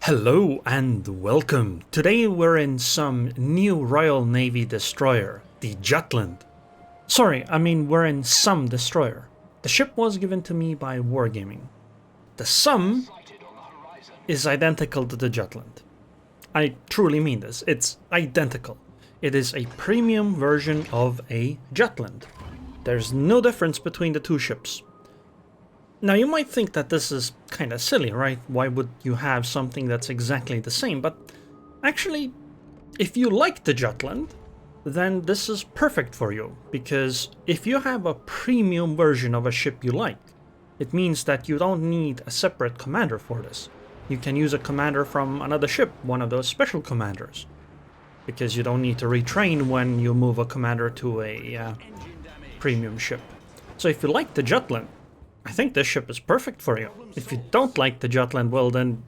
Hello and welcome. Today we're in some new Royal Navy destroyer, the Jutland. We're in Somme destroyer. The ship was given to me by Wargaming. The Somme is identical to the Jutland. I truly mean this. It's identical. It is a premium version of a Jutland. There's no difference between the two ships. Now you might think that this is kind of silly, right? Why would you have something that's exactly the same? But actually, if you like the Jutland, then this is perfect for you. Because if you have a premium version of a ship you like, it means that you don't need a separate commander for this. You can use a commander from another ship, one of those special commanders. Because you don't need to retrain when you move a commander to a premium ship. So if you like the Jutland, I think this ship is perfect for you. If you don't like the Jutland, well then,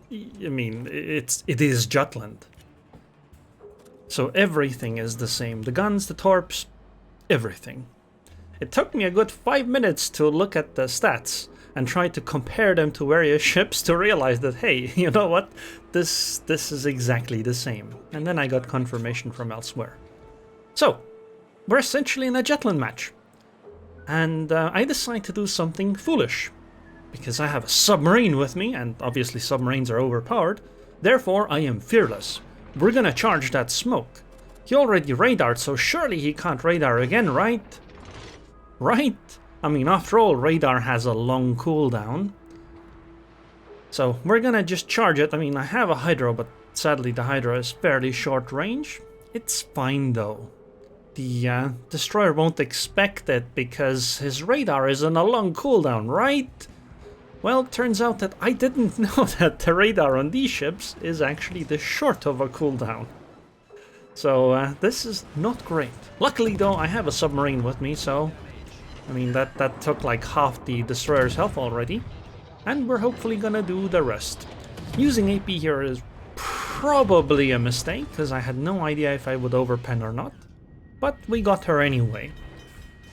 it is Jutland. So everything is the same. The guns, the torps, everything. It took me a good 5 minutes to look at the stats and try to compare them to various ships to realize that, hey, you know what? This is exactly the same. And then I got confirmation from elsewhere. So, we're essentially in a Jutland match. And I decide to do something foolish, because I have a submarine with me, and obviously submarines are overpowered, therefore I am fearless. We're gonna charge that smoke. He already radared, so surely he can't radar again, right? Right? I mean, after all, radar has a long cooldown. So we're gonna just charge it. I mean, I have a Hydro, but sadly the Hydro is fairly short range. It's fine though. The destroyer won't expect it because his radar is on a long cooldown, right? Well, it turns out that I didn't know that the radar on these ships is actually this short of a cooldown. So this is not great. Luckily though, I have a submarine with me, so I mean that took like half the destroyer's health already. And we're hopefully gonna do the rest. Using AP here is probably a mistake, because I had no idea if I would overpen or not. But we got her anyway.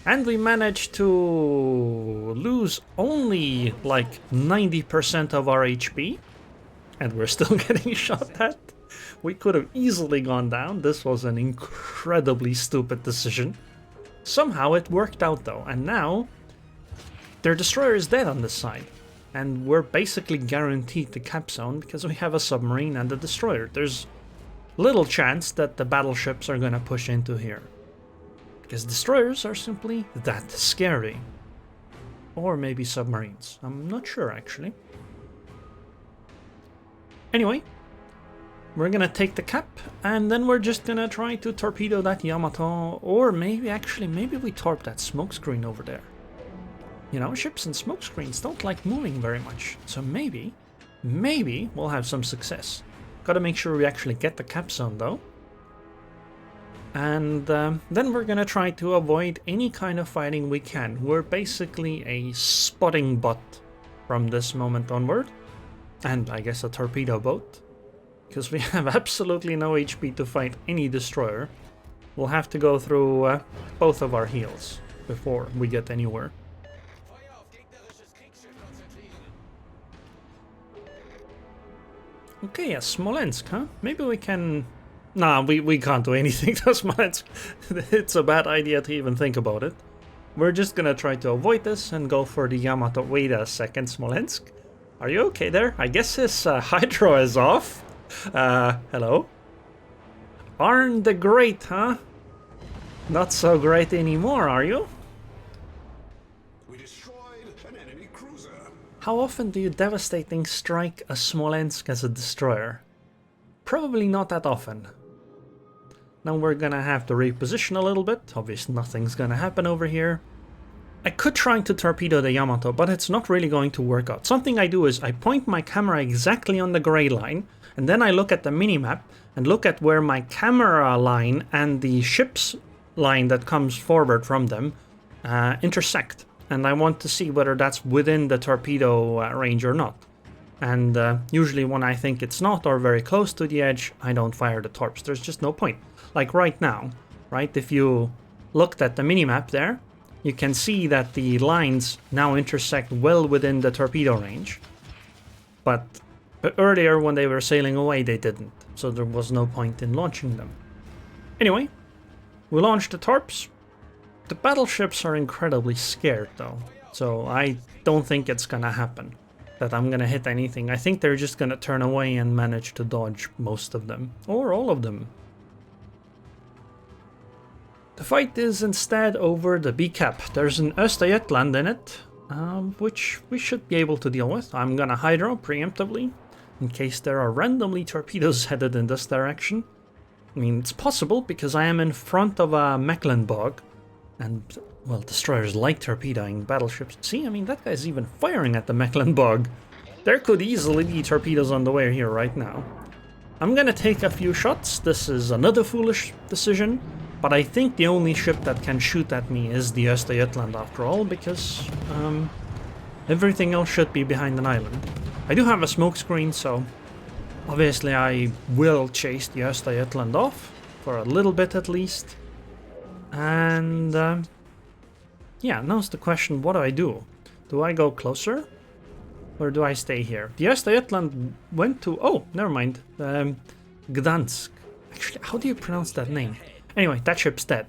And we managed to lose only like 90% of our HP. And we're still getting shot at. We could have easily gone down. This was an incredibly stupid decision. Somehow it worked out though. And now their destroyer is dead on this side. And we're basically guaranteed the cap zone because we have a submarine and a destroyer. There's little chance that the battleships are gonna push into here. Because destroyers are simply that scary. Or maybe submarines. I'm not sure actually. Anyway, we're gonna take the cap and then we're just gonna try to torpedo that Yamato. Or maybe we torp that smokescreen over there. You know, ships and smokescreens don't like moving very much. So maybe we'll have some success. Gotta make sure we actually get the cap zone though. And then we're gonna try to avoid any kind of fighting we can. We're basically a spotting bot from this moment onward. And I guess a torpedo boat. Because we have absolutely no HP to fight any destroyer. We'll have to go through both of our heals before we get anywhere. Okay, Smolensk, huh? Maybe we can... Nah, we can't do anything to Smolensk. It's a bad idea to even think about it. We're just gonna try to avoid this and go for the Yamato. Wait a second, Smolensk? Are you okay there? I guess his Hydro is off. Hello? Aren't the great, huh? Not so great anymore, are you? How often do you devastating strike a Smolensk as a destroyer? Probably not that often. Now we're gonna have to reposition a little bit. Obviously nothing's gonna happen over here. I could try to torpedo the Yamato, but it's not really going to work out. Something I do is I point my camera exactly on the gray line, and then I look at the minimap and look at where my camera line and the ship's line that comes forward from them intersect. And I want to see whether that's within the torpedo range or not. And usually when I think it's not or very close to the edge, I don't fire the torps. There's just no point. Like right now, right? If you looked at the minimap there, you can see that the lines now intersect well within the torpedo range. But But earlier when they were sailing away they didn't, so there was no point in launching them. Anyway, we launched the torps. The battleships are incredibly scared though, so I don't think it's gonna happen that I'm gonna hit anything. I think they're just gonna turn away and manage to dodge most of them, or all of them. The fight is instead over the B cap. There's an Jutland in it, which we should be able to deal with. I'm gonna hydro preemptively, in case there are randomly torpedoes headed in this direction. I mean, it's possible because I am in front of a Mecklenburg, and, well, destroyers like torpedoing battleships. See, I mean, that guy's even firing at the Mecklenburg. There could easily be torpedoes on the way here right now. I'm gonna take a few shots. This is another foolish decision, but I think the only ship that can shoot at me is the Jutland after all, because everything else should be behind an island. I do have a smoke screen, so obviously I will chase the Jutland off, for a little bit at least. And yeah, now's the question, what do I do? Do I go closer? Or do I stay here? The Jutland went to... oh, never mind. Gdansk. Actually, how do you pronounce that name? Anyway, that ship's dead.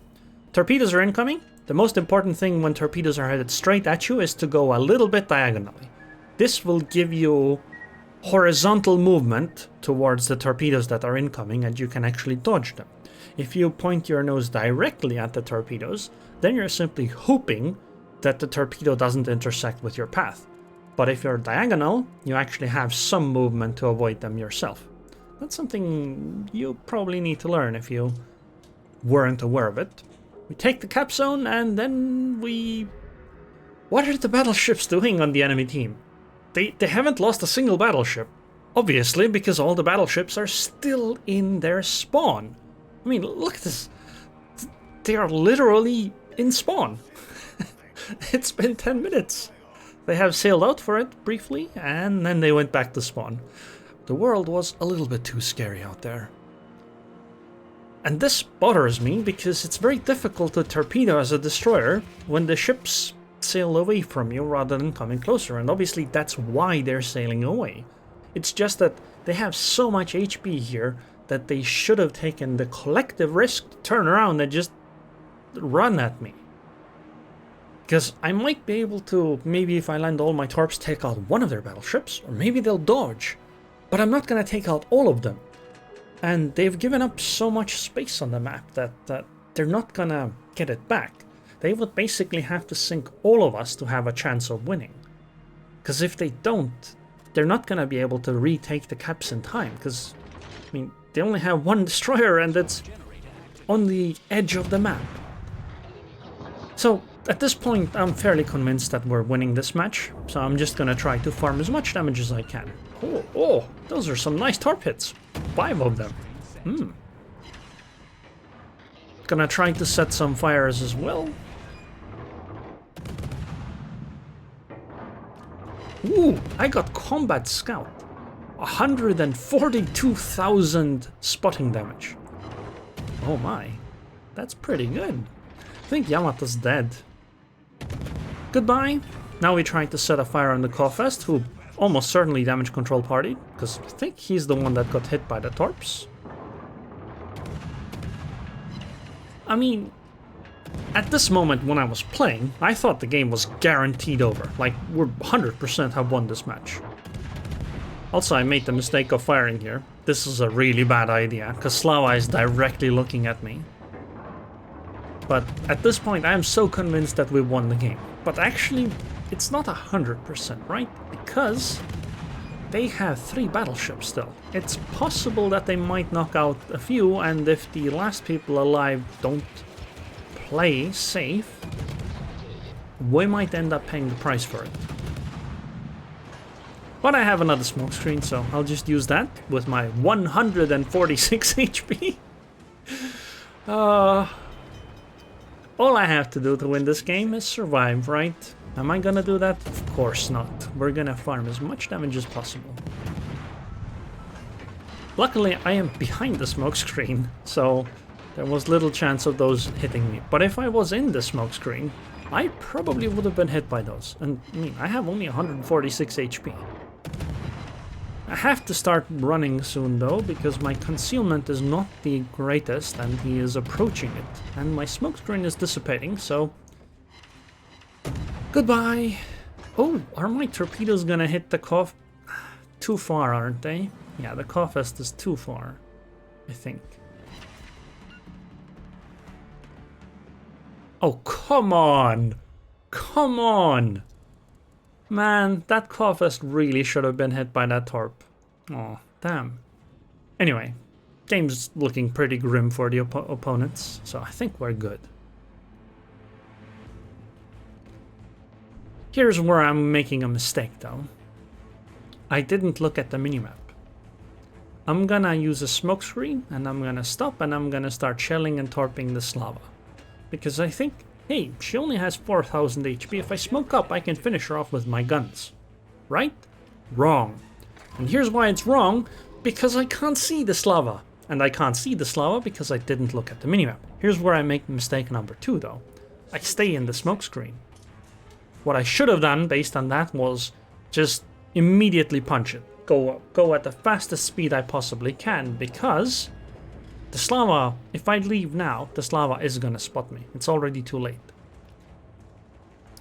Torpedoes are incoming. The most important thing when torpedoes are headed straight at you is to go a little bit diagonally. This will give you horizontal movement towards the torpedoes that are incoming, and you can actually dodge them. If you point your nose directly at the torpedoes, then you're simply hoping that the torpedo doesn't intersect with your path. But if you're diagonal, you actually have some movement to avoid them yourself. That's something you probably need to learn if you weren't aware of it. We take the cap zone and then we... What are the battleships doing on the enemy team? They haven't lost a single battleship. Obviously, because all the battleships are still in their spawn. I mean, look at this. They are literally in spawn. It's been 10 minutes. They have sailed out for it briefly, and then they went back to spawn. The world was a little bit too scary out there. And this bothers me because it's very difficult to torpedo as a destroyer when the ships sail away from you rather than coming closer, and obviously that's why they're sailing away. It's just that they have so much HP here that they should have taken the collective risk to turn around and just run at me. Because I might be able to, maybe if I land all my torps, take out one of their battleships, or maybe they'll dodge. But I'm not going to take out all of them. And they've given up so much space on the map that they're not going to get it back. They would basically have to sink all of us to have a chance of winning. Because if they don't, they're not going to be able to retake the caps in time. Because, I mean, they only have one destroyer and it's on the edge of the map. So, at this point, I'm fairly convinced that we're winning this match. So I'm just going to try to farm as much damage as I can. Oh, those are some nice torp hits. 5 of them. Gonna try to set some fires as well. Ooh, I got combat scout. 142,000 spotting damage. Oh my, that's pretty good. I think Yamato's dead. Goodbye. Now we try to set a fire on the Kofest, who almost certainly damage control party, because I think he's the one that got hit by the torps. I mean, at this moment when I was playing, I thought the game was guaranteed over. Like, we're 100% have won this match. Also, I made the mistake of firing here. This is a really bad idea, because Slava is directly looking at me. But at this point, I am so convinced that we won the game. But actually, it's not 100%, right? Because they have 3 battleships still. It's possible that they might knock out a few, and if the last people alive don't play safe, we might end up paying the price for it. But I have another smoke screen, so I'll just use that with my 146 HP. All I have to do to win this game is survive, right? Am I gonna do that? Of course not. We're gonna farm as much damage as possible. Luckily, I am behind the smoke screen, so there was little chance of those hitting me. But if I was in the smoke screen, I probably would have been hit by those. And I mean, I have only 146 HP. I have to start running soon though, because my concealment is not the greatest and he is approaching it. And my smoke screen is dissipating, so... Goodbye! Oh, are my torpedoes gonna hit the cough? Too far, aren't they? Yeah, the Coffest is too far, I think. Oh, come on! Come on! Man, that Coffest really should have been hit by that Torp. Oh, damn. Anyway, game's looking pretty grim for the opponents, so I think we're good. Here's where I'm making a mistake though. I didn't look at the minimap. I'm gonna use a smoke screen and I'm gonna stop and I'm gonna start shelling and torping the Slava. Because I think, hey, she only has 4000 HP. If I smoke up, I can finish her off with my guns. Right? Wrong. And here's why it's wrong. Because I can't see the Slava. And I can't see the Slava because I didn't look at the minimap. Here's where I make mistake number 2 though. I stay in the smoke screen. What I should have done based on that was just immediately punch it. Go at the fastest speed I possibly can, because the Slava, if I leave now, the Slava is gonna spot me. It's already too late.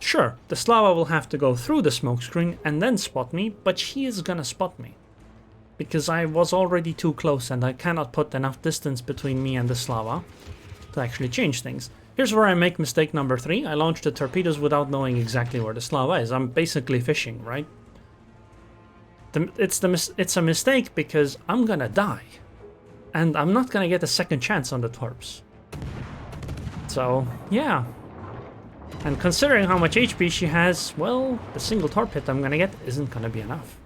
Sure, the Slava will have to go through the smokescreen and then spot me, but she is gonna spot me. Because I was already too close and I cannot put enough distance between me and the Slava to actually change things. Here's where I make mistake number 3. I launched the torpedoes without knowing exactly where the Slava is. I'm basically fishing, right? It's a mistake because I'm gonna die. And I'm not gonna get a second chance on the torps. So, yeah. And considering how much HP she has, well, the single torp hit I'm gonna get isn't gonna be enough.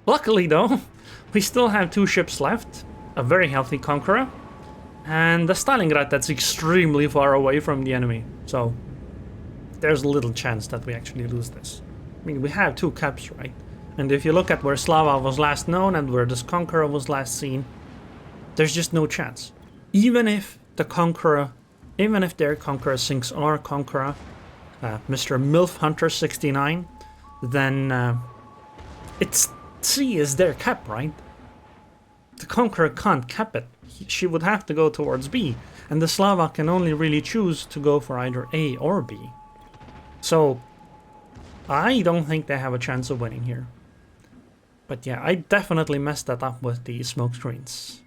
Luckily though, we still have 2 ships left. A very healthy Conqueror. And the Stalingrad that's extremely far away from the enemy. So, there's little chance that we actually lose this. I mean, we have 2 caps, right? And if you look at where Slava was last known and where this Conqueror was last seen, there's just no chance. Even if the Conqueror, even if their Conqueror sinks our Conqueror, Mr. MILF Hunter 69, then it's C is their cap, right? The Conqueror can't cap it. She would have to go towards B, and the Slava can only really choose to go for either A or B. So, I don't think they have a chance of winning here. But yeah, I definitely messed that up with the smoke screens.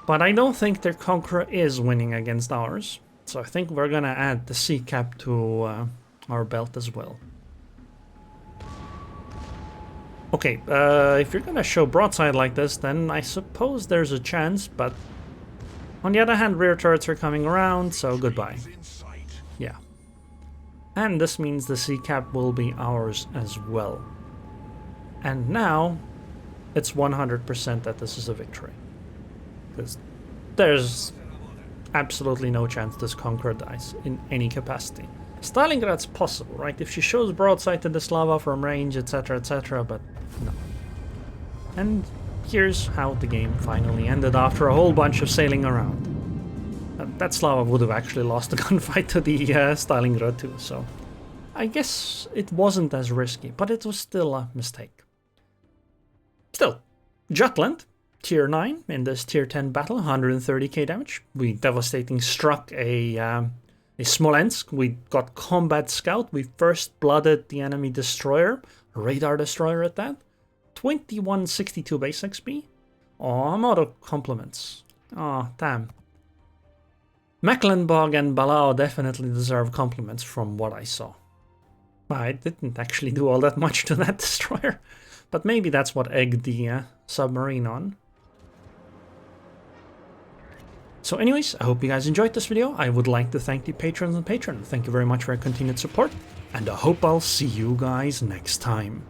But I don't think their Conqueror is winning against ours. So I think we're gonna add the C cap to our belt as well. Okay, if you're gonna show broadside like this, then I suppose there's a chance, but on the other hand, rear turrets are coming around, so goodbye. Yeah. And this means the C cap will be ours as well. And now, it's 100% that this is a victory. Because there's absolutely no chance this Conqueror dies in any capacity. Stalingrad's possible, right? If she shows broadside to the Slava from range, etc., but no. And here's how the game finally ended after a whole bunch of sailing around. That Slava would have actually lost the gunfight to the Stalingrad too, so I guess it wasn't as risky, but it was still a mistake. Still, Jutland, tier 9 in this tier 10 battle, 130k damage. We devastating struck a Smolensk. We got combat scout. We first blooded the enemy destroyer, a radar destroyer at that. 2162 base XP. Oh, I'm out of compliments. Oh, damn. Mecklenburg and Balao definitely deserve compliments from what I saw. I didn't actually do all that much to that destroyer, but maybe that's what egged the submarine on. So anyways, I hope you guys enjoyed this video. I would like to thank the patrons and patrons. Thank you very much for your continued support, and I hope I'll see you guys next time.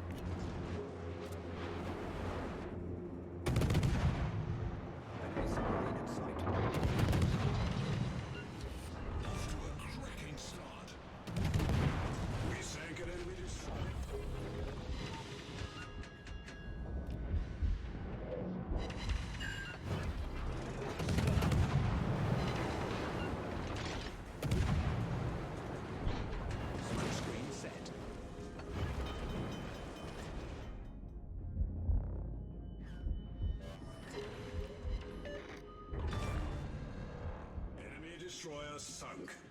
destroyer sunk.